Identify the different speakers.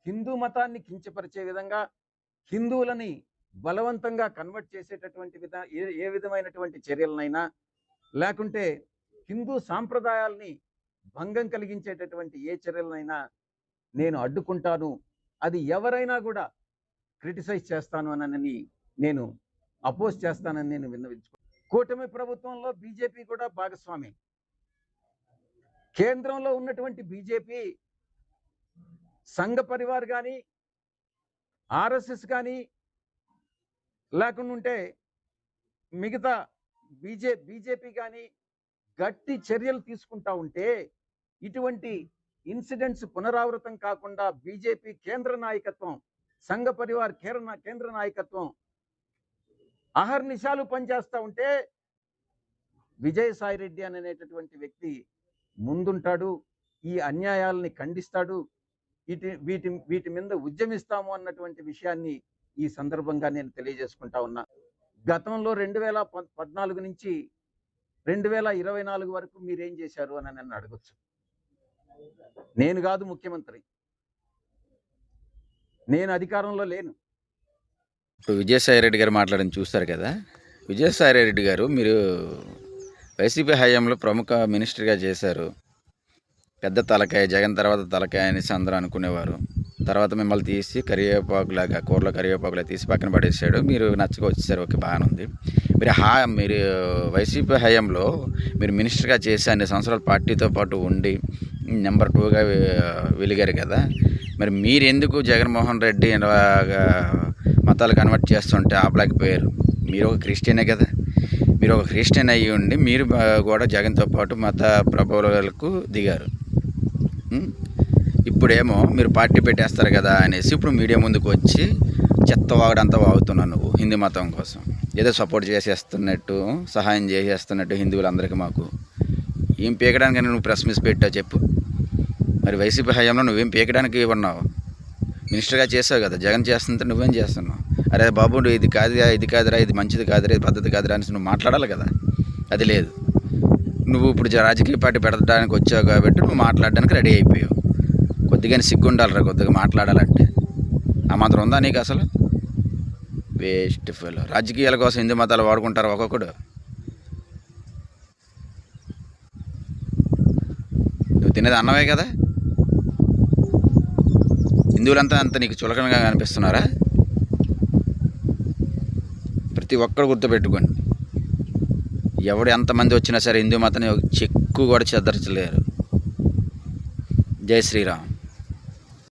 Speaker 1: హిందూ మతాన్ని కించపరిచే విధంగా, హిందువులని బలవంతంగా కన్వర్ట్ చేసేటటువంటి ఏ విధమైనటువంటి చర్యలనైనా, లేకుంటే హిందూ సాంప్రదాయాల్ని భంగం కలిగించేటటువంటి ఏ చర్యలనైనా నేను అడ్డుకుంటాను. అది ఎవరైనా కూడా క్రిటిసైజ్ చేస్తాను అనని నేను అపోజ్ చేస్తానని నేను విన్నవించుకున్నాను. కూటమి ప్రభుత్వంలో బీజేపీ కూడా భాగస్వామి. కేంద్రంలో ఉన్నటువంటి బీజేపీ సంఘ పరివార్ కానీ, ఆర్ఎస్ఎస్ కానీ, లేకుంటే మిగతా బీజేపీ కానీ గట్టి చర్యలు తీసుకుంటా ఉంటే, ఇటువంటి ఇన్సిడెంట్స్ పునరావృతం కాకుండా బీజేపీ కేంద్ర నాయకత్వం, సంఘ పరివార్ కేంద్ర నాయకత్వం అహర్నిశాలు పనిచేస్తూ ఉంటే, విజయసాయి రెడ్డి అనేటటువంటి వ్యక్తి ముందుంటాడు. ఈ అన్యాయాలని ఖండిస్తాడు. వీటి మీద ఉద్యమిస్తాము అన్నటువంటి విషయాన్ని ఈ సందర్భంగా నేను తెలియజేసుకుంటా ఉన్నా. గతంలో 2014 నుంచి 2024 వరకు మీరేం చేశారు అని నన్ను అడగొచ్చు. నేను కాదు ముఖ్యమంత్రి, నేను అధికారంలో లేను.
Speaker 2: ఇప్పుడు విజయసాయి రెడ్డి గారు మాట్లాడింది చూస్తారు కదా. విజయసాయి రెడ్డి గారు మీరు వైసీపీ హయాంలో ప్రముఖ మినిస్టర్గా చేశారు. పెద్ద తలకాయ, జగన్ తర్వాత తలకాయ అనేసి అందరూ అనుకునేవారు. తర్వాత మిమ్మల్ని తీసి కరివేపాకులాగా, కూరలో కరివేపాకులా తీసి పక్కన పడేసాడు. మీరు నచ్చగా వచ్చేసారు, ఓకే, బాగానే ఉంది. మీరు వైసీపీ హయాంలో మీరు మినిస్టర్గా చేసి అన్ని సంవత్సరాలు పార్టీతో పాటు ఉండి నెంబర్ 2గా వెలిగారు కదా. మరి మీరు ఎందుకు జగన్మోహన్ రెడ్డి మతాలు కన్వర్ట్ చేస్తుంటే ఆపలేకపోయారు? మీరు ఒక క్రిస్టియనే కదా. మీరు ఒక క్రిస్టియన్ అయ్యి ఉండి మీరు కూడా జగన్తో పాటు మత ప్రభావాలకు దిగారు. ఇప్పుడేమో మీరు పార్టీ పెట్టేస్తారు కదా అనేసి ఇప్పుడు మీడియా ముందుకు వచ్చి చెత్త వాగడంతా వాగుతున్నావు నువ్వు హిందూ మతం కోసం. ఏదో సపోర్ట్ చేసేస్తున్నట్టు, సహాయం చేసేస్తున్నట్టు హిందువులందరికీ. మాకు ఏం పీకడానికి నువ్వు ప్రెస్ మీట్ పెట్టావు చెప్పు. మరి వైసీపీ హయాంలో నువ్వేం పీకడానికి ఉన్నావు? మినిస్టర్గా చేసావు కదా, జగన్ చేస్తుంటే నువ్వేం చేస్తున్నావు? అరే బాబు, ఇది కాదురా, ఇది మంచిది కాదురా, ఇది పద్ధతి కాదురా అనేసి నువ్వు మాట్లాడాలి కదా. అది లేదు. నువ్వు ఇప్పుడు రాజకీయ పార్టీ పెట్టడానికి వచ్చావు కాబట్టి నువ్వు మాట్లాడడానికి రెడీ అయిపోయావు. కొద్దిగా సిగ్గు ఉండాలిరా, కొద్దిగా మాట్లాడాలంటే. ఆ మాత్రం ఉందా నీకు అసలు? Waste fellow. రాజకీయాల కోసం హిందూ మతాలు వాడుకుంటారు ఒక్కొక్కడు. నువ్వు తినేది అన్నమే కదా. హిందువులంతా అంత నీకు చులకనగా కనిపిస్తున్నారా? ప్రతి ఒక్కరు గుర్తుపెట్టుకోండి, ఎవడు ఎంతమంది వచ్చినా సరే హిందూ మతాన్ని చెక్కు కూడా చెదరచలేరు. జై శ్రీరామ్.